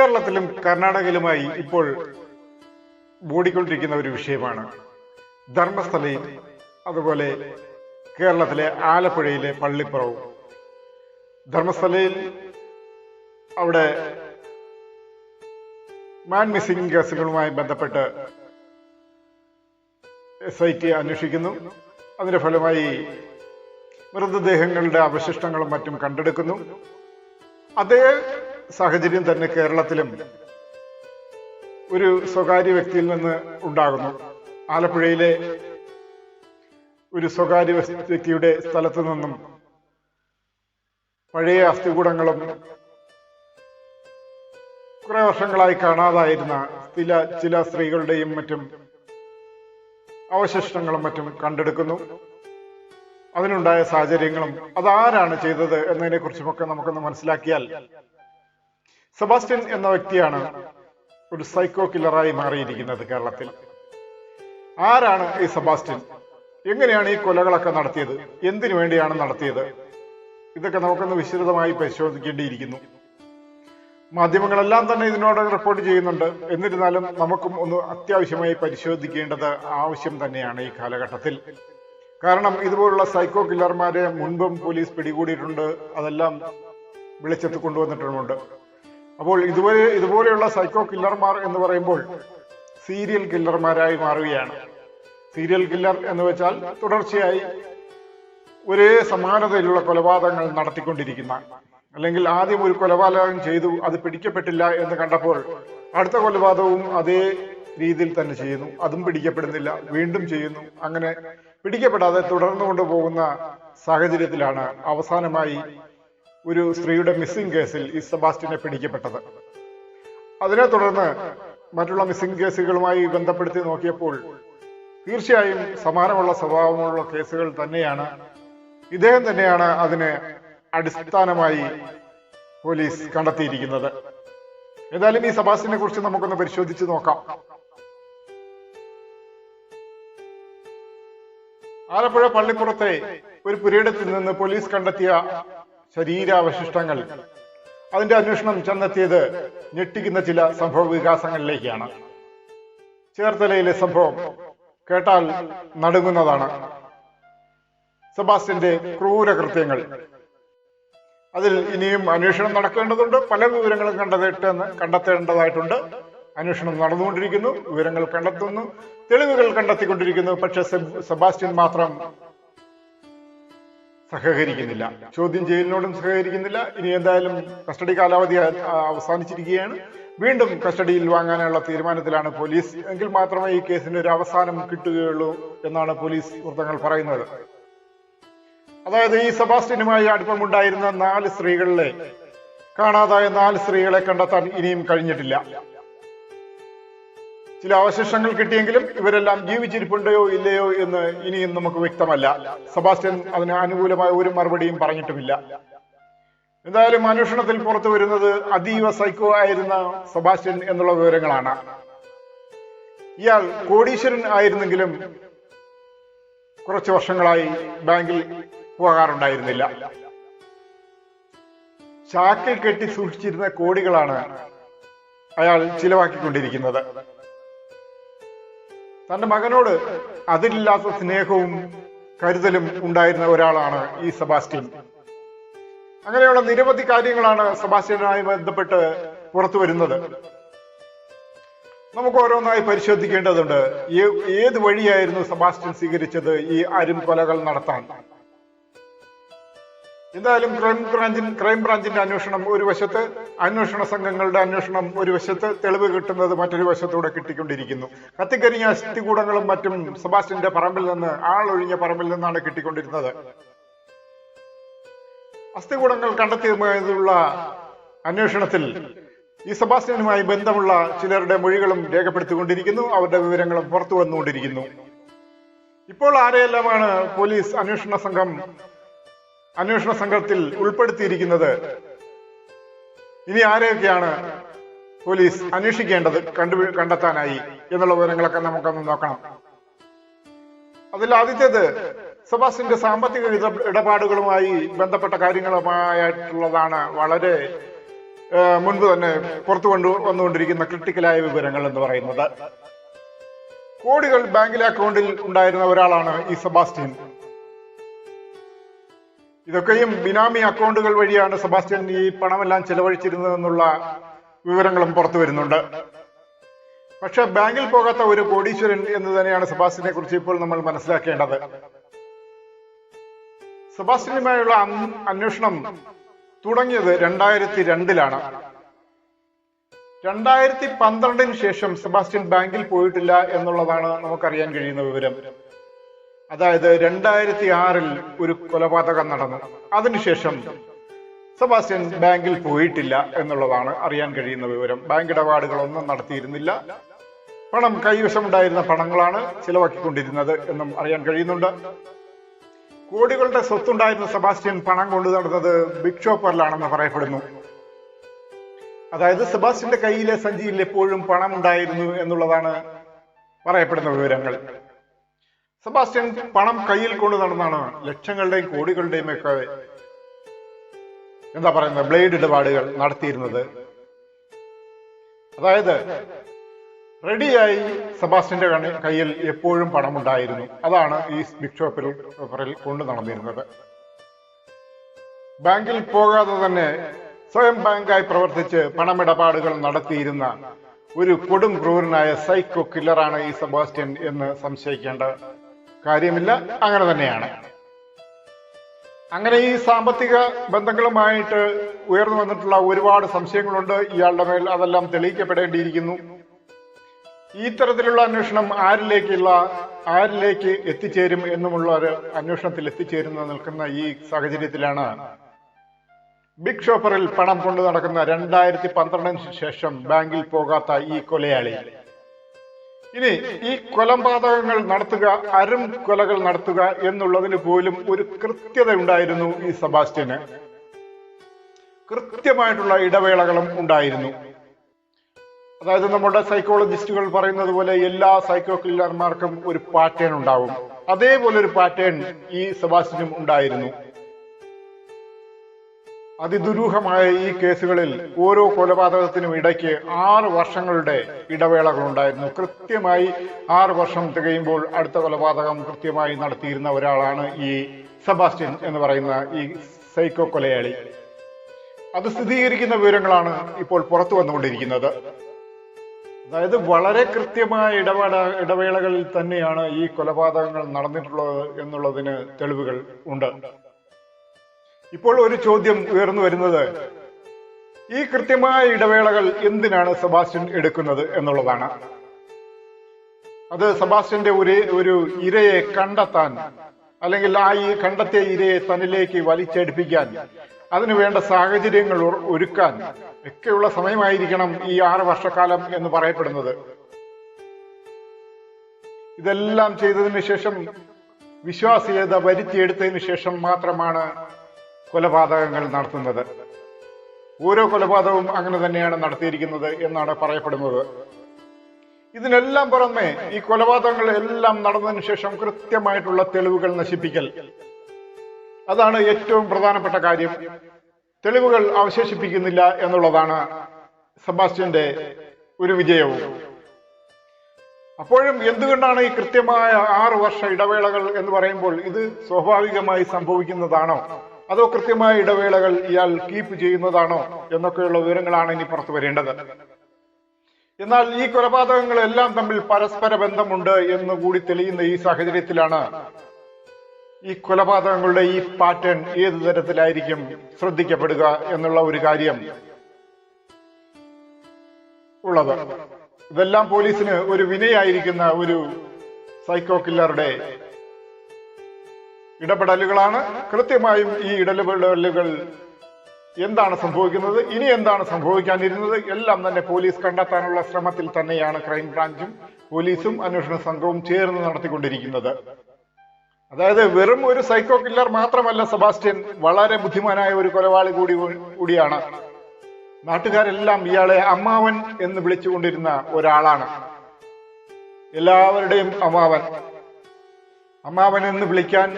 കേരളത്തിലും കർണാടകയിലുമായി ഇപ്പോൾ ഓടിക്കൊണ്ടിരിക്കുന്ന ഒരു വിഷയമാണ് ധർമ്മസ്ഥലയും അതുപോലെ കേരളത്തിലെ ആലപ്പുഴയിലെ പള്ളിപ്പുറവും. ധർമ്മസ്ഥലയിൽ അവിടെ മാൻ മിസ്സിംഗ് കേസുകളുമായി ബന്ധപ്പെട്ട് SIT അന്വേഷിക്കുന്നു. അതിന്റെ ഫലമായി മൃതദേഹങ്ങളുടെ അവശിഷ്ടങ്ങളും മറ്റും കണ്ടെടുക്കുന്നു. അതേ സാഹചര്യം തന്നെ കേരളത്തിലും ഒരു സ്വകാര്യ വ്യക്തിയിൽ നിന്ന് ഉണ്ടാകുന്നു. ആലപ്പുഴയിലെ ഒരു സ്വകാര്യ വ്യക്തിയുടെ സ്ഥലത്തു നിന്നും പഴയ അസ്ഥികൂടങ്ങളും കുറെ വർഷങ്ങളായി കാണാതായിരുന്ന ചില സ്ത്രീകളുടെയും മറ്റും അവശിഷ്ടങ്ങളും മറ്റും കണ്ടെടുക്കുന്നു. അതിനുണ്ടായ സാഹചര്യങ്ങളും അതാരാണ് ചെയ്തത് എന്നതിനെ കുറിച്ചുമൊക്കെ നമുക്കൊന്ന് മനസ്സിലാക്കിയാൽ, സെബാസ്റ്റ്യൻ എന്ന വ്യക്തിയാണ് ഒരു സൈക്കോ കില്ലറായി മാറിയിരിക്കുന്നത് കേരളത്തിൽ. ആരാണ് ഈ സെബാസ്റ്റ്യൻ? എങ്ങനെയാണ് ഈ കൊലകളൊക്കെ നടത്തിയത്? എന്തിനു വേണ്ടിയാണ് നടത്തിയത്? ഇതൊക്കെ നമുക്കൊന്ന് വിശദമായി പരിശോധിക്കേണ്ടിയിരിക്കുന്നു. മാധ്യമങ്ങളെല്ലാം തന്നെ ഇതിനോട് റിപ്പോർട്ട് ചെയ്യുന്നുണ്ട്. എന്നിരുന്നാലും നമുക്കും ഒന്ന് അത്യാവശ്യമായി പരിശോധിക്കേണ്ടത് ആവശ്യം തന്നെയാണ് ഈ കാലഘട്ടത്തിൽ. കാരണം ഇതുപോലുള്ള സൈക്കോ കില്ലർമാരെ മുൻപും പോലീസ് പിടികൂടിയിട്ടുണ്ട്, അതെല്ലാം വെളിച്ചത്ത് കൊണ്ടുവന്നിട്ടുമുണ്ട്. അപ്പോൾ ഇതുപോലെയുള്ള സൈക്കോ കില്ലർമാർ എന്ന് പറയുമ്പോൾ സീരിയൽ കില്ലർമാരായി മാറുകയാണ്. സീരിയൽ കില്ലർ എന്ന് വെച്ചാൽ തുടർച്ചയായി ഒരേ സമാനതയിലുള്ള കൊലപാതകങ്ങൾ നടത്തിക്കൊണ്ടിരിക്കുന്ന, അല്ലെങ്കിൽ ആദ്യം ഒരു കൊലപാതകം ചെയ്തു, അത് പിടിക്കപ്പെട്ടില്ല എന്ന് കണ്ടപ്പോൾ അടുത്ത കൊലപാതകവും അതേ രീതിയിൽ തന്നെ ചെയ്യുന്നു, അതും പിടിക്കപ്പെടുന്നില്ല, വീണ്ടും ചെയ്യുന്നു. അങ്ങനെ പിടിക്കപ്പെടാതെ തുടർന്നു കൊണ്ടുപോകുന്ന സാഹചര്യത്തിലാണ് അവസാനമായി ഒരു സ്ത്രീയുടെ മിസ്സിംഗ് കേസിൽ ഈ സെബാസ്റ്റ്യനെ പിടിക്കപ്പെട്ടത്. അതിനെ തുടർന്ന് മറ്റുള്ള മിസ്സിംഗ് കേസുകളുമായി ബന്ധപ്പെടുത്തി നോക്കിയപ്പോൾ തീർച്ചയായും സമാനമുള്ള സ്വഭാവമുള്ള കേസുകൾ തന്നെയാണ്. ഇദ്ദേഹം തന്നെയാണ് അതിന് അടിസ്ഥാനമായി പോലീസ് കണ്ടെത്തിയിരിക്കുന്നത്. ഏതായാലും ഈ സെബാസ്റ്റ്യനെ കുറിച്ച് നമുക്കൊന്ന് പരിശോധിച്ച് നോക്കാം. ആലപ്പുഴ പള്ളിപ്പുറത്തെ ഒരു പുരയിടത്തിൽ നിന്ന് പോലീസ് കണ്ടെത്തിയ ശരീരാവശിഷ്ടങ്ങൾ, അതിന്റെ അന്വേഷണം ചെന്നെത്തിയത് ഞെട്ടിക്കുന്ന ചില സംഭവ വികാസങ്ങളിലേക്കാണ്. ചേർത്തലയിലെ സംഭവം കേട്ടാൽ നടുങ്ങുന്നതാണ്. സെബാസ്റ്റ്യന്റെ ക്രൂരകൃത്യങ്ങൾ, അതിൽ ഇനിയും അന്വേഷണം നടക്കേണ്ടതുണ്ട്. പല വിവരങ്ങളും കണ്ടെത്തേണ്ടതായിട്ടുണ്ട്. അന്വേഷണം നടന്നുകൊണ്ടിരിക്കുന്നു, വിവരങ്ങൾ കണ്ടെത്തുന്നു, തെളിവുകൾ കണ്ടെത്തിക്കൊണ്ടിരിക്കുന്നു. പക്ഷെ സെബാസ്റ്റ്യൻ മാത്രം സഹകരിക്കുന്നില്ല, ചോദ്യം ചെയ്യലിനോടും സഹകരിക്കുന്നില്ല. ഇനി എന്തായാലും കസ്റ്റഡി കാലാവധി അവസാനിച്ചിരിക്കുകയാണ്. വീണ്ടും കസ്റ്റഡിയിൽ വാങ്ങാനുള്ള തീരുമാനത്തിലാണ് പോലീസ്. എങ്കിൽ മാത്രമേ ഈ കേസിന് ഒരു അവസാനം കിട്ടുകയുള്ളൂ എന്നാണ് പോലീസ് വൃത്തങ്ങൾ പറയുന്നത്. അതായത് ഈ സെബാസ്റ്റ്യനുമായി അടുപ്പമുണ്ടായിരുന്ന 4 സ്ത്രീകളിലെ കാണാതായ 4 സ്ത്രീകളെ കണ്ടെത്താൻ ഇനിയും കഴിഞ്ഞിട്ടില്ല. ചില അവശിഷ്ടങ്ങൾ കിട്ടിയെങ്കിലും ഇവരെല്ലാം ജീവിച്ചിരിപ്പുണ്ടോ ഇല്ലയോ എന്ന് ഇനിയും നമുക്ക് വ്യക്തമല്ല. സെബാസ്റ്റ്യൻ അതിന് അനുകൂലമായ ഒരു മറുപടിയും പറഞ്ഞിട്ടുമില്ല. എന്തായാലും അന്വേഷണത്തിൽ പുറത്തു വരുന്നത് അതീവ സൈക്കോ ആയിരുന്ന സെബാസ്റ്റ്യൻ എന്നുള്ള വിവരങ്ങളാണ്. ഇയാൾ കോടീശ്വരൻ ആയിരുന്നെങ്കിലും കുറച്ച് വർഷങ്ങളായി ബാങ്കിൽ പോകാറുണ്ടായിരുന്നില്ല. ചാക്കിൽ കെട്ടി സൂക്ഷിച്ചിരുന്ന കോടികളാണ് അയാൾ ചിലവാക്കിക്കൊണ്ടിരിക്കുന്നത്. തന്റെ മകനോട് അതിലില്ലാത്ത സ്നേഹവും കരുതലും ഉണ്ടായിരുന്ന ഒരാളാണ് ഈ സെബാസ്റ്റ്യൻ. അങ്ങനെയുള്ള നിരവധി കാര്യങ്ങളാണ് സെബാസ്റ്റ്യനുമായി ബന്ധപ്പെട്ട് പുറത്തു വരുന്നത്. നമുക്ക് ഓരോന്നായി പരിശോധിക്കേണ്ടതുണ്ട്. ഏത് വഴിയായിരുന്നു സെബാസ്റ്റ്യൻ സ്വീകരിച്ചത് ഈ കൊലകൾ നടത്താൻ? എന്തായാലും ക്രൈംബ്രാഞ്ചിന്റെ അന്വേഷണം ഒരു വശത്ത്, അന്വേഷണ സംഘങ്ങളുടെ അന്വേഷണം ഒരു വശത്ത്, തെളിവ് കിട്ടുന്നത് മറ്റൊരു വശത്തൂടെ കിട്ടിക്കൊണ്ടിരിക്കുന്നു. കത്തിക്കരിഞ്ഞ അസ്ഥികൂടങ്ങളും മറ്റും സെബാസ്റ്റ്യന്റെ പറമ്പിൽ നിന്ന്, ആളൊഴിഞ്ഞ പറമ്പിൽ നിന്നാണ് കിട്ടിക്കൊണ്ടിരുന്നത്. അസ്ഥികൂടങ്ങൾ കണ്ടെത്തിയതുള്ള അന്വേഷണത്തിൽ ഈ സെബാസ്റ്റ്യനുമായി ബന്ധമുള്ള ചിലരുടെ മൊഴികളും രേഖപ്പെടുത്തിക്കൊണ്ടിരിക്കുന്നു. അവരുടെ വിവരങ്ങളും പുറത്തു വന്നുകൊണ്ടിരിക്കുന്നു. ഇപ്പോൾ ആരെയെല്ലാമാണ് പോലീസ് അന്വേഷണ സംഘത്തിൽ ഉൾപ്പെടുത്തിയിരിക്കുന്നത്? ഇനി ആരെയൊക്കെയാണ് പോലീസ് അന്വേഷിക്കേണ്ടത് കണ്ടെത്താനായി എന്നുള്ള വിവരങ്ങളൊക്കെ നമുക്കൊന്ന് നോക്കണം. അതിൽ ആദ്യത്തേത് സെബാസ്റ്റ്യന്റെ സാമ്പത്തിക ഇടപാടുകളുമായി ബന്ധപ്പെട്ട കാര്യങ്ങളുമായിട്ടുള്ളതാണ്. വളരെ മുൻപ് തന്നെ പുറത്തു വന്നുകൊണ്ടിരിക്കുന്ന ക്രിട്ടിക്കലായ വിവരങ്ങൾ എന്ന് പറയുന്നത്. കോടികൾ ബാങ്കിലെ അക്കൗണ്ടിൽ ഉണ്ടായിരുന്ന ഒരാളാണ് ഈ സെബാസ്റ്റ്യൻ. ഇതൊക്കെയും ബിനാമി അക്കൗണ്ടുകൾ വഴിയാണ് സെബാസ്റ്റ്യൻ ഈ പണമെല്ലാം ചെലവഴിച്ചിരുന്നതെന്നുള്ള വിവരങ്ങളും പുറത്തു വരുന്നുണ്ട്. പക്ഷെ ബാങ്കിൽ പോകാത്ത ഒരു കോടീശ്വരൻ എന്ന് തന്നെയാണ് സെബാസ്റ്റ്യനെ കുറിച്ച് ഇപ്പോൾ നമ്മൾ മനസ്സിലാക്കേണ്ടത്. സെബാസ്റ്റ്യനുമായുള്ള അന്വേഷണം തുടങ്ങിയത് 2002-ലാണ്. 2012 ശേഷം സെബാസ്റ്റ്യൻ ബാങ്കിൽ പോയിട്ടില്ല എന്നുള്ളതാണ് നമുക്കറിയാൻ കഴിയുന്ന വിവരം. അതായത് 2006 ഒരു കൊലപാതകം നടന്നു. അതിനുശേഷം സെബാസ്റ്റ്യൻ ബാങ്കിൽ പോയിട്ടില്ല എന്നുള്ളതാണ് അറിയാൻ കഴിയുന്ന വിവരം. ബാങ്ക് ഇടപാടുകളൊന്നും നടത്തിയിരുന്നില്ല. പണം കൈവശമുണ്ടായിരുന്ന പണങ്ങളാണ് ചിലവാക്കിക്കൊണ്ടിരുന്നത് എന്നും അറിയാൻ കഴിയുന്നുണ്ട്. കോടികളുടെ സ്വത്തുണ്ടായിരുന്ന സെബാസ്റ്റ്യൻ പണം കൊണ്ടു നടന്നത് ബിഗ് ഷോപ്പറിലാണെന്ന് പറയപ്പെടുന്നു. അതായത് സെബാസ്റ്റ്യന്റെ കയ്യിലെ സഞ്ചിയിൽ എപ്പോഴും പണം ഉണ്ടായിരുന്നു എന്നുള്ളതാണ് പറയപ്പെടുന്ന വിവരങ്ങൾ. സെബാസ്റ്റ്യൻ പണം കയ്യിൽ കൊണ്ടു നടന്നാണ് ലക്ഷങ്ങളുടെയും കോടികളുടെയും ഒക്കെ ബ്ലേഡ് ഇടപാടുകൾ നടത്തിയിരുന്നത്. അതായത് റെഡിയായി സെബാസ്റ്റ്യന്റെ കയ്യിൽ എപ്പോഴും പണമുണ്ടായിരുന്നു. അതാണ് ഈ ബിഗ് ഷോപ്പറിൽ കൊണ്ടു നടന്നിരുന്നത്. ബാങ്കിൽ പോകാതെ തന്നെ സ്വയം ബാങ്കായി പ്രവർത്തിച്ച് പണമിടപാടുകൾ നടത്തിയിരുന്ന ഒരു കൊടും ക്രൂരനായ സൈക്കോ കില്ലറാണ് ഈ സെബാസ്റ്റ്യൻ എന്ന് സംശയിക്കേണ്ട കാര്യമില്ല. അങ്ങനെ തന്നെയാണ്. അങ്ങനെ ഈ സാമ്പത്തിക ബന്ധങ്ങളുമായിട്ട് ഉയർന്നു വന്നിട്ടുള്ള ഒരുപാട് സംശയങ്ങളുണ്ട് ഇയാളുടെ മേൽ. അതെല്ലാം തെളിയിക്കപ്പെടേണ്ടിയിരിക്കുന്നു. ഈ തരത്തിലുള്ള അന്വേഷണം ആരിലേക്ക് എത്തിച്ചേരും എന്നുമുള്ള ഒരു അന്വേഷണത്തിൽ നിൽക്കുന്ന ഈ സാഹചര്യത്തിലാണ് ബിഗ് ഷോപ്പറിൽ പണം കൊണ്ടു നടക്കുന്ന 2012 ശേഷം ബാങ്കിൽ പോകാത്ത ഈ കൊലയാളി ഇനി ഈ കൊലപാതകങ്ങൾ നടത്തുക, അരും കൊലകൾ നടത്തുക എന്നുള്ളതിന് പോലും ഒരു കൃത്യത ഉണ്ടായിരുന്നു ഈ സെബാസ്റ്റ്യന്. കൃത്യമായിട്ടുള്ള ഇടവേളകളും ഉണ്ടായിരുന്നു. അതായത് നമ്മുടെ സൈക്കോളജിസ്റ്റുകൾ പറയുന്നത് പോലെ എല്ലാ സൈക്കോ കില്ലർമാർക്കും ഒരു പാറ്റേൺ ഉണ്ടാവും. അതേപോലെ ഒരു പാറ്റേൺ ഈ സെബാസ്റ്റ്യനും ഉണ്ടായിരുന്നു. അതിദുരൂഹമായ ഈ കേസുകളിൽ ഓരോ കൊലപാതകത്തിനും ഇടയ്ക്ക് 6 വർഷങ്ങളുടെ ഇടവേളകൾ ഉണ്ടായിരുന്നു. കൃത്യമായി 6 വർഷം തികയുമ്പോൾ അടുത്ത കൊലപാതകം കൃത്യമായി നടത്തിയിരുന്ന ഒരാളാണ് ഈ സെബാസ്റ്റ്യൻ എന്ന് പറയുന്ന ഈ സൈക്കോ കൊലയാളി. അത് സ്ഥിരീകരിക്കുന്ന വിവരങ്ങളാണ് ഇപ്പോൾ പുറത്തു വന്നുകൊണ്ടിരിക്കുന്നത്. അതായത് വളരെ കൃത്യമായ ഇടവേളകളിൽ തന്നെയാണ് ഈ കൊലപാതകങ്ങൾ നടന്നിട്ടുള്ളത് എന്നുള്ളതിന് തെളിവുകൾ ഉണ്ട്. ഇപ്പോൾ ഒരു ചോദ്യം ഉയർന്നു വരുന്നത്, ഈ കൃത്യമായ ഇടവേളകൾ എന്തിനാണ് സെബാസ്റ്റ്യൻ എടുക്കുന്നത് എന്നുള്ളതാണ്. അത് സെബാസ്റ്റ്യന്റെ ഒരു ഇരയെ കണ്ടെത്താൻ, അല്ലെങ്കിൽ ആ ഈ കണ്ടെത്തിയ ഇരയെ തന്നിലേക്ക് വലിച്ചടിപ്പിക്കാൻ, അതിനു വേണ്ട സാഹചര്യങ്ങൾ ഒരുക്കാൻ ഒക്കെയുള്ള സമയമായിരിക്കണം ഈ 6 വർഷക്കാലം എന്ന് പറയപ്പെടുന്നത്. ഇതെല്ലാം ചെയ്തതിനു ശേഷം, വിശ്വാസ്യത വരുത്തിയെടുത്തതിനു ശേഷം മാത്രമാണ് കൊലപാതകങ്ങൾ നടത്തുന്നത്. ഓരോ കൊലപാതകവും അങ്ങനെ തന്നെയാണ് നടത്തിയിരിക്കുന്നത് എന്നാണ് പറയപ്പെടുന്നത്. ഇതിനെല്ലാം പുറമെ ഈ കൊലപാതകങ്ങൾ എല്ലാം നടന്നതിന് ശേഷം കൃത്യമായിട്ടുള്ള തെളിവുകൾ നശിപ്പിക്കൽ, അതാണ് ഏറ്റവും പ്രധാനപ്പെട്ട കാര്യം. തെളിവുകൾ അവശേഷിപ്പിക്കുന്നില്ല എന്നുള്ളതാണ് സെബാസ്റ്റ്യന്റെ ഒരു വിജയവും. അപ്പോഴും എന്തുകൊണ്ടാണ് ഈ കൃത്യമായ 6 വർഷ ഇടവേളകൾ എന്ന് പറയുമ്പോൾ ഇത് സ്വാഭാവികമായി സംഭവിക്കുന്നതാണോ, അതോ കൃത്യമായ ഇടവേളകൾ ഇയാൾ കീപ്പ് ചെയ്യുന്നതാണോ എന്നൊക്കെയുള്ള വിവരങ്ങളാണ് ഇനി പുറത്തു വരേണ്ടത്. എന്നാൽ ഈ കൊലപാതകങ്ങളെല്ലാം തമ്മിൽ പരസ്പര ബന്ധമുണ്ട് എന്ന് കൂടി തെളിയുന്ന ഈ സാഹചര്യത്തിലാണ് ഈ കൊലപാതകങ്ങളുടെ ഈ പാറ്റേൺ ഏതു തരത്തിലായിരിക്കും ശ്രദ്ധിക്കപ്പെടുക എന്നുള്ള ഒരു കാര്യം ഉള്ളത്. ഇതെല്ലാം പോലീസിന് ഒരു വിനയായിരിക്കുന്ന ഒരു സൈക്കോ കില്ലറുടെ ഇടപെടലുകളാണ്. കൃത്യമായും ഈ ഇടപെടലുകൾ എന്താണ് സംഭവിക്കുന്നത്, ഇനി എന്താണ് സംഭവിക്കാനിരുന്നത് എല്ലാം തന്നെ പോലീസ് കണ്ടെത്താനുള്ള ശ്രമത്തിൽ തന്നെയാണ് ക്രൈംബ്രാഞ്ചും പോലീസും അന്വേഷണ സംഘവും ചേർന്ന് നടത്തിക്കൊണ്ടിരിക്കുന്നത്. അതായത് വെറും ഒരു സൈക്കോ കില്ലർ മാത്രമല്ല സെബാസ്റ്റ്യൻ, വളരെ ബുദ്ധിമാനായ ഒരു കൊലപാതകി കൂടിയാണ്. നാട്ടുകാരെല്ലാം ഇയാളെ അമ്മാവൻ എന്ന് വിളിച്ചുകൊണ്ടിരുന്ന ഒരാളാണ്. എല്ലാവരുടെയും അമ്മാവൻ എന്ന് വിളിക്കാൻ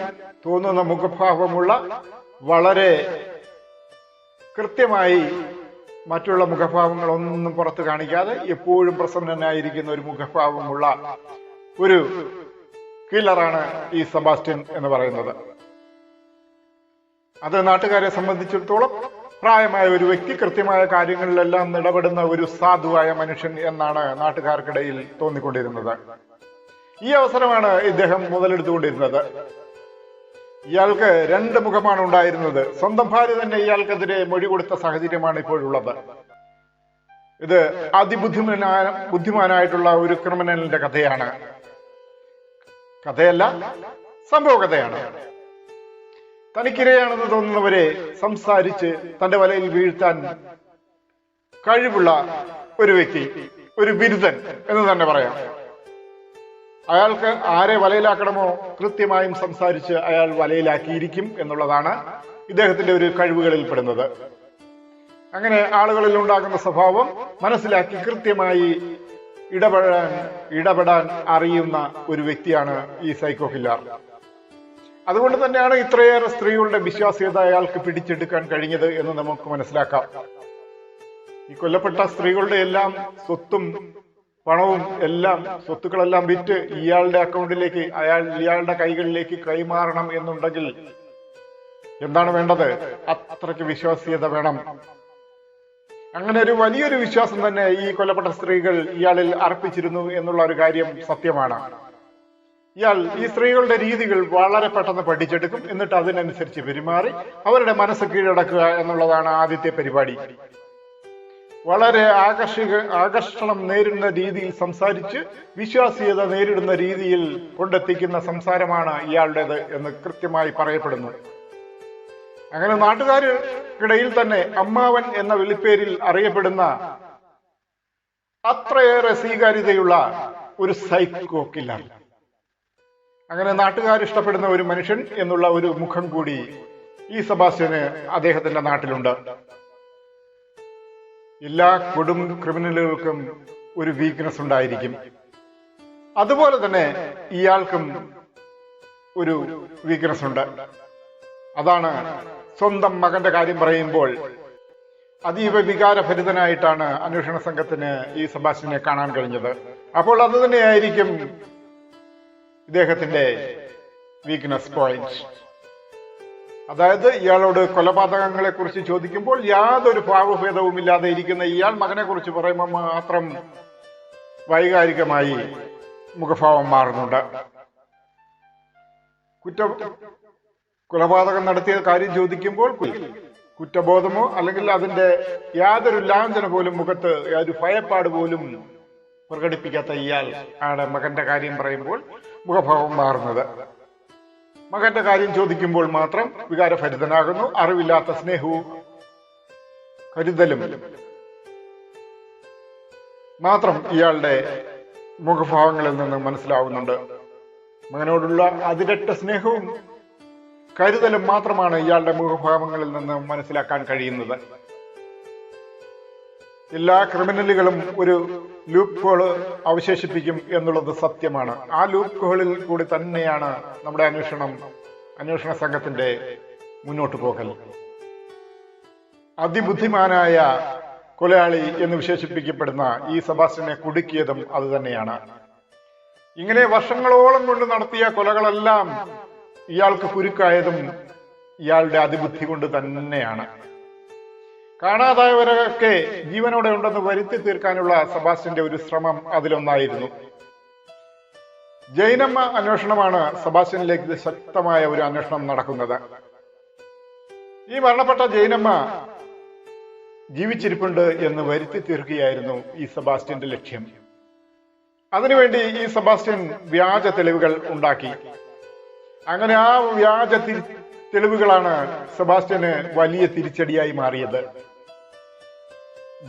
തോന്നുന്ന മുഖഭാവമുള്ള, വളരെ കൃത്യമായി മറ്റുള്ള മുഖഭാവങ്ങളൊന്നും പുറത്ത് കാണിക്കാതെ എപ്പോഴും പ്രസന്നനായിരിക്കുന്ന ഒരു മുഖഭാവമുള്ള ഒരു കില്ലറാണ് ഈ സെബാസ്റ്റ്യൻ എന്ന് പറയുന്നത്. അത് നാട്ടുകാരെ സംബന്ധിച്ചിടത്തോളം പ്രായമായ ഒരു വ്യക്തി, കൃത്യമായ കാര്യങ്ങളിലെല്ലാം ഇടപെടുന്ന ഒരു സാധുവായ മനുഷ്യൻ എന്നാണ് നാട്ടുകാർക്കിടയിൽ തോന്നിക്കൊണ്ടിരുന്നത്. ഈ അവസരമാണ് ഇദ്ദേഹം മുതലെടുത്തുകൊണ്ടിരുന്നത്. ഇയാൾക്ക് രണ്ട് മുഖമാണ് ഉണ്ടായിരുന്നത്. സ്വന്തം ഭാര്യ തന്നെ ഇയാൾക്കെതിരെ മൊഴി കൊടുത്ത സാഹചര്യമാണ് ഇപ്പോഴുള്ളത്. ഇത് ബുദ്ധിമാനായിട്ടുള്ള ഒരു ക്രിമിനലിന്റെ കഥയാണ്. കഥയല്ല, സംഭവ കഥയാണ്. തനിക്കിരയാണെന്ന് തോന്നുന്നവരെ സംസാരിച്ച് തന്റെ വലയിൽ വീഴ്ത്താൻ കഴിവുള്ള ഒരു വ്യക്തി, ഒരു ബിരുദൻ എന്ന് തന്നെ പറയാം. അയാൾക്ക് ആരെ വലയിലാക്കണമോ കൃത്യമായും സംസാരിച്ച് അയാൾ വലയിലാക്കിയിരിക്കും എന്നുള്ളതാണ് ഇദ്ദേഹത്തിന്റെ ഒരു കഴിവുകളിൽ പെടുന്നത്. അങ്ങനെ ആളുകളിൽ ഉണ്ടാകുന്ന സ്വഭാവം മനസ്സിലാക്കി കൃത്യമായി ഇടപെടാൻ അറിയുന്ന ഒരു വ്യക്തിയാണ് ഈ സൈക്കോ കില്ലർ. അതുകൊണ്ട് തന്നെയാണ് ഇത്രയേറെ സ്ത്രീകളുടെ വിശ്വാസ്യത അയാൾക്ക് പിടിച്ചെടുക്കാൻ കഴിഞ്ഞത് എന്ന് നമുക്ക് മനസ്സിലാക്കാം. ഈ കൊല്ലപ്പെട്ട സ്ത്രീകളുടെ എല്ലാം സ്വത്തും പണവും സ്വത്തുക്കളെല്ലാം വിറ്റ് ഇയാളുടെ അക്കൗണ്ടിലേക്ക്, ഇയാളുടെ കൈകളിലേക്ക് കൈമാറണം എന്നുണ്ടെങ്കിൽ എന്താണ് വേണ്ടത്? അത്രയ്ക്ക് വിശ്വാസ്യത വേണം. അങ്ങനെ ഒരു വലിയൊരു വിശ്വാസം തന്നെ ഈ കൊല്ലപ്പെട്ട സ്ത്രീകൾ ഇയാളിൽ അർപ്പിച്ചിരുന്നു എന്നുള്ള ഒരു കാര്യം സത്യമാണ്. ഇയാൾ ഈ സ്ത്രീകളുടെ രീതികൾ വളരെ പെട്ടെന്ന് പഠിച്ചെടുക്കും, എന്നിട്ട് അതിനനുസരിച്ച് പെരുമാറി അവരുടെ മനസ്സ് കീഴടക്കുക എന്നുള്ളതാണ് ആദ്യത്തെ പരിപാടി. വളരെ ആകർഷണം നേരിടുന്ന രീതിയിൽ സംസാരിച്ച് വിശ്വാസ്യത നേരിടുന്ന രീതിയിൽ കൊണ്ടെത്തിക്കുന്ന സംസാരമാണ് ഇയാളുടേത് എന്ന് കൃത്യമായി പറയപ്പെടുന്നു. അങ്ങനെ നാട്ടുകാർക്കിടയിൽ തന്നെ അമ്മാവൻ എന്ന വിളിപ്പേരിൽ അറിയപ്പെടുന്ന അത്രയേറെ സ്വീകാര്യതയുള്ള ഒരു സൈക്കോ കില്ലർ. അങ്ങനെ നാട്ടുകാർ ഇഷ്ടപ്പെടുന്ന ഒരു മനുഷ്യൻ എന്നുള്ള ഒരു മുഖം കൂടി ഈ സെബാസ്റ്റ്യന് അദ്ദേഹത്തിന്റെ നാട്ടിലുണ്ട്. എല്ലാ കൊടും ക്രിമിനലുകൾക്കും ഒരു വീക്ക്നെസ് ഉണ്ടായിരിക്കും. അതുപോലെ തന്നെ ഇയാൾക്കും ഒരു വീക്ക്നെസ് ഉണ്ട്. അതാണ് സ്വന്തം മകന്റെ കാര്യം പറയുമ്പോൾ അതീവ വികാരഭരിതനായിട്ടാണ് അന്വേഷണ സംഘത്തിന് ഈ സെബാസ്റ്റ്യനെ കാണാൻ കഴിഞ്ഞത്. അപ്പോൾ അത് തന്നെയായിരിക്കും ഇദ്ദേഹത്തിന്റെ വീക്ക്നെസ് പോയിന്റ്. അതായത് ഇയാളോട് കൊലപാതകങ്ങളെ കുറിച്ച് ചോദിക്കുമ്പോൾ യാതൊരു ഭാവഭേദവും ഇല്ലാതെ ഇരിക്കുന്ന ഇയാൾ മകനെ കുറിച്ച് പറയുമ്പോൾ മാത്രം വൈകാരികമായി മുഖഭാവം മാറുന്നുണ്ട്. കൊലപാതകം നടത്തിയ കാര്യം ചോദിക്കുമ്പോൾ കുറ്റബോധമോ അല്ലെങ്കിൽ അതിന്റെ യാതൊരു ലാഞ്ചന പോലും മുഖത്ത് ഒരു ഭയപ്പാട് പോലും പ്രകടിപ്പിക്കാത്ത ഇയാൾ ആണ് മകന്റെ കാര്യം പറയുമ്പോൾ മുഖഭാവം മാറുന്നത്. മകന്റെ കാര്യം ചോദിക്കുമ്പോൾ മാത്രം വികാരഭരിതനാകുന്നു. അറിവില്ലാത്ത സ്നേഹവും കരുതലും മാത്രം ഇയാളുടെ മുഖഭാവങ്ങളിൽ നിന്ന് മനസ്സിലാവുന്നുണ്ട്. മകനോടുള്ള അതിരട്ട സ്നേഹവും കരുതലും മാത്രമാണ് ഇയാളുടെ മുഖഭാവങ്ങളിൽ നിന്ന് മനസ്സിലാക്കാൻ കഴിയുന്നത്. എല്ലാ ക്രിമിനലുകളും ഒരു ലൂപ്പ് ഹോള് അവശേഷിപ്പിക്കും എന്നുള്ളത് സത്യമാണ്. ആ ലൂപ്പ് ഹോളിൽ കൂടി തന്നെയാണ് നമ്മുടെ അന്വേഷണ സംഘത്തിന്റെ മുന്നോട്ട് പോകൽ. അതിബുദ്ധിമാനായ കൊലയാളി എന്ന് വിശേഷിപ്പിക്കപ്പെടുന്ന ഈ സെബാസ്റ്റ്യനെ കുടുക്കിയതും അത് തന്നെയാണ്. ഇങ്ങനെ വർഷങ്ങളോളം കൊണ്ട് നടത്തിയ കൊലകളെല്ലാം ഇയാൾക്ക് കുരുക്കായതും ഇയാളുടെ അതിബുദ്ധി കൊണ്ട് തന്നെയാണ്. കാണാതായവരൊക്കെ ജീവനോടെ ഉണ്ടെന്ന് വരുത്തി തീർക്കാനുള്ള സെബാസ്റ്റ്യന്റെ ഒരു ശ്രമം അതിലൊന്നായിരുന്നു. ജൈനമ്മ അന്വേഷണമാണ് സെബാസ്റ്റ്യനിലേക്ക് ശക്തമായ ഒരു അന്വേഷണം നടക്കുന്നത്. ഈ മരണപ്പെട്ട ജൈനമ്മ ജീവിച്ചിരിപ്പുണ്ട് എന്ന് വരുത്തി തീർക്കുകയായിരുന്നു ഈ സെബാസ്റ്റ്യന്റെ ലക്ഷ്യം. അതിനുവേണ്ടി ഈ സെബാസ്റ്റ്യൻ വ്യാജ തെളിവുകൾ ഉണ്ടാക്കി. അങ്ങനെ ആ വ്യാജ തെളിവുകളാണ് സെബാസ്റ്റ്യന് വലിയ തിരിച്ചടിയായി മാറിയത്.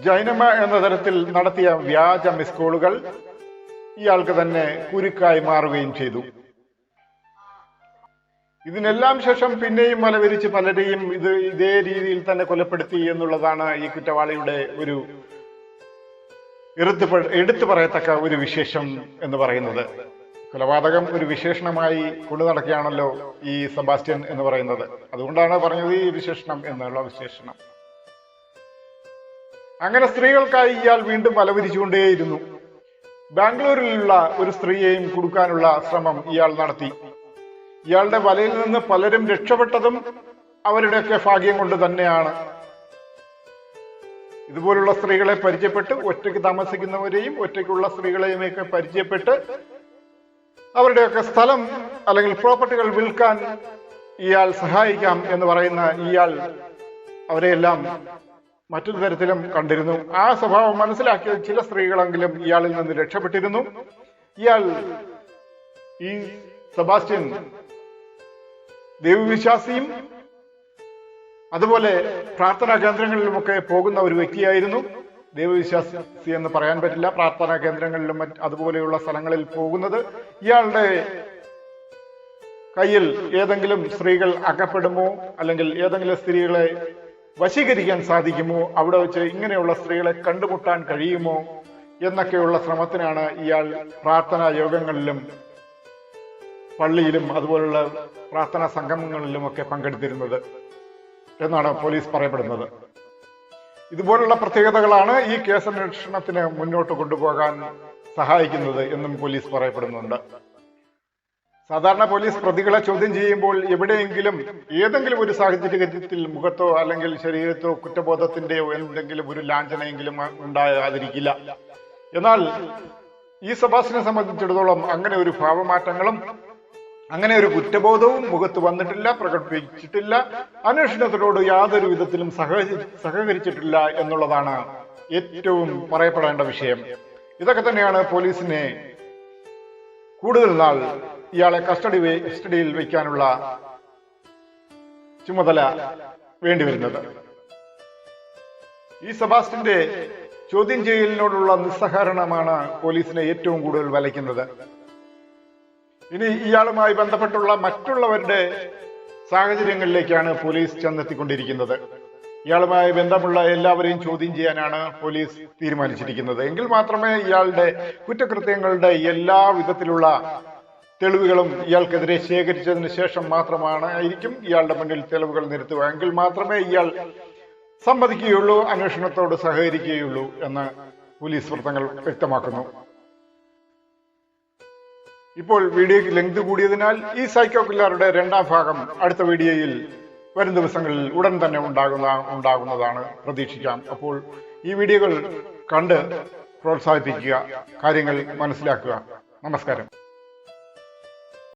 ജൈനമ്മ എന്ന തരത്തിൽ നടത്തിയ വ്യാജ മിസ് കോളുകൾ ഇയാൾക്ക് തന്നെ കുരുക്കായി മാറുകയും ചെയ്തു. ഇതിനെല്ലാം ശേഷം പിന്നെയും മലവിരിച്ച് പലരെയും ഇതേ രീതിയിൽ തന്നെ കൊലപ്പെടുത്തി എന്നുള്ളതാണ് ഈ കുറ്റവാളിയുടെ ഒരു എടുത്തു പറയത്തക്ക ഒരു വിശേഷം എന്ന് പറയുന്നത്. കൊലപാതകം ഒരു വിശേഷണമായി കൊണ്ടു നടക്കുകയാണല്ലോ ഈ സെബാസ്റ്റ്യൻ എന്ന് പറയുന്നത്. അതുകൊണ്ടാണ് പറഞ്ഞത് ഈ വിശേഷണം എന്നുള്ള വിശേഷണം. അങ്ങനെ സ്ത്രീകൾക്കായി ഇയാൾ വീണ്ടും വലവിരിച്ചുകൊണ്ടേയിരുന്നു. ബാംഗ്ലൂരിലുള്ള ഒരു സ്ത്രീയെയും കുടുക്കാനുള്ള ശ്രമം ഇയാൾ നടത്തി. ഇയാളുടെ വലയിൽ നിന്ന് പലരും രക്ഷപ്പെട്ടതും അവരുടെയൊക്കെ ഭാഗ്യം കൊണ്ട് തന്നെയാണ്. ഇതുപോലുള്ള സ്ത്രീകളെ പരിചയപ്പെട്ട് ഒറ്റയ്ക്ക് താമസിക്കുന്നവരെയും ഒറ്റയ്ക്കുള്ള സ്ത്രീകളെയും ഒക്കെ പരിചയപ്പെട്ട് അവരുടെയൊക്കെ സ്ഥലം അല്ലെങ്കിൽ പ്രോപ്പർട്ടികൾ വിൽക്കാൻ ഇയാൾ സഹായിക്കാം എന്ന് പറയുന്ന ഇയാൾ അവരെയെല്ലാം മറ്റൊരു തരത്തിലും കണ്ടിരുന്നു. ആ സ്വഭാവം മനസ്സിലാക്കിയ ചില സ്ത്രീകളെങ്കിലും ഇയാളിൽ നിന്ന് രക്ഷപ്പെട്ടിരുന്നു. ഇയാൾ ഈ സെബാസ്റ്റ്യൻ ദൈവവിശ്വാസിയും അതുപോലെ പ്രാർത്ഥനാ കേന്ദ്രങ്ങളിലുമൊക്കെ പോകുന്ന ഒരു വ്യക്തിയായിരുന്നു. ദൈവവിശ്വാസി എന്ന് പറയാൻ പറ്റില്ല. പ്രാർത്ഥനാ കേന്ദ്രങ്ങളിലും അതുപോലെയുള്ള സ്ഥലങ്ങളിൽ പോകുന്നത്. ഇയാളുടെ കയ്യിൽ ഏതെങ്കിലും സ്ത്രീകൾ അകപ്പെടുമോ അല്ലെങ്കിൽ ഏതെങ്കിലും സ്ത്രീകളെ വശീകരിക്കാൻ സാധിക്കുമോ, അവിടെ വെച്ച് ഇങ്ങനെയുള്ള സ്ത്രീകളെ കണ്ടുമുട്ടാൻ കഴിയുമോ എന്നൊക്കെയുള്ള ശ്രമത്തിനാണ് ഇയാൾ പ്രാർത്ഥനാ യോഗങ്ങളിലും പള്ളിയിലും അതുപോലുള്ള പ്രാർത്ഥനാ സംഗമങ്ങളിലുമൊക്കെ പങ്കെടുത്തിരുന്നത് എന്നാണ് പോലീസ് പറയപ്പെടുന്നത്. ഇതുപോലുള്ള പ്രത്യേകതകളാണ് ഈ കേസന്വേഷണത്തിന് മുന്നോട്ട് കൊണ്ടുപോകാൻ സഹായിക്കുന്നത് എന്നും പോലീസ് പറയപ്പെടുന്നുണ്ട്. സാധാരണ പോലീസ് പ്രതികളെ ചോദ്യം ചെയ്യുമ്പോൾ എവിടെയെങ്കിലും ഏതെങ്കിലും ഒരു സാഹചര്യത്തിൽ മുഖത്തോ അല്ലെങ്കിൽ ശരീരത്തോ കുറ്റബോധത്തിന്റെയോ എന്തെങ്കിലും ഒരു ലാഞ്ചനയെങ്കിലും ഉണ്ടാകാതിരിക്കില്ല. എന്നാൽ ഈ സെബാസ്റ്റ്യനെ സംബന്ധിച്ചിടത്തോളം അങ്ങനെ ഒരു ഭാവമാറ്റങ്ങളും അങ്ങനെ ഒരു കുറ്റബോധവും മുഖത്ത് വന്നിട്ടില്ല, പ്രകടിപ്പിച്ചിട്ടില്ല. അന്വേഷണത്തിനോട് യാതൊരു വിധത്തിലും സഹകരിച്ചിട്ടില്ല എന്നുള്ളതാണ് ഏറ്റവും പറയപ്പെടേണ്ട വിഷയം. ഇതൊക്കെ തന്നെയാണ് പോലീസിനെ കൂടുതൽ നാൾ ഇയാളെ കസ്റ്റഡിയിൽ വയ്ക്കാനുള്ള ചുമതല വേണ്ടിവരുന്നത്. ഈ സെബാസ്റ്റ്യന്റെ ചോദ്യം ചെയ്യലിനോടുള്ള നിസ്സഹകരണമാണ് പോലീസിനെ ഏറ്റവും കൂടുതൽ വലയ്ക്കുന്നത്. ഇനി ഇയാളുമായി ബന്ധപ്പെട്ടുള്ള മറ്റുള്ളവരുടെ സാഹചര്യങ്ങളിലേക്കാണ് പോലീസ് ചെന്നെത്തിക്കൊണ്ടിരിക്കുന്നത്. ഇയാളുമായി ബന്ധമുള്ള എല്ലാവരെയും ചോദ്യം ചെയ്യാനാണ് പോലീസ് തീരുമാനിച്ചിരിക്കുന്നത്. എങ്കിൽ മാത്രമേ ഇയാളുടെ കുറ്റകൃത്യങ്ങളുടെ എല്ലാ വിധത്തിലുള്ള തെളിവുകളും ഇയാൾക്കെതിരെ ശേഖരിച്ചതിന് ശേഷം മാത്രമായിരിക്കും ഇയാളുടെ മുന്നിൽ തെളിവുകൾ നിരത്തുക. എങ്കിൽ മാത്രമേ ഇയാൾ സമ്മതിക്കുകയുള്ളൂ, അന്വേഷണത്തോട് സഹകരിക്കുകയുള്ളൂ എന്ന് പോലീസ് വൃത്തങ്ങൾ വ്യക്തമാക്കുന്നു. ഇപ്പോൾ വീഡിയോയ്ക്ക് ലെങ്ത് കൂടിയതിനാൽ ഈ സൈക്കോ കില്ലറുടെ രണ്ടാം ഭാഗം അടുത്ത വീഡിയോയിൽ വരും ദിവസങ്ങളിൽ ഉടൻ തന്നെ ഉണ്ടാകുന്നതാണ് പ്രതീക്ഷിക്കാം. അപ്പോൾ ഈ വീഡിയോകൾ കണ്ട് പ്രോത്സാഹിപ്പിക്കുക, കാര്യങ്ങൾ മനസ്സിലാക്കുക. നമസ്കാരം.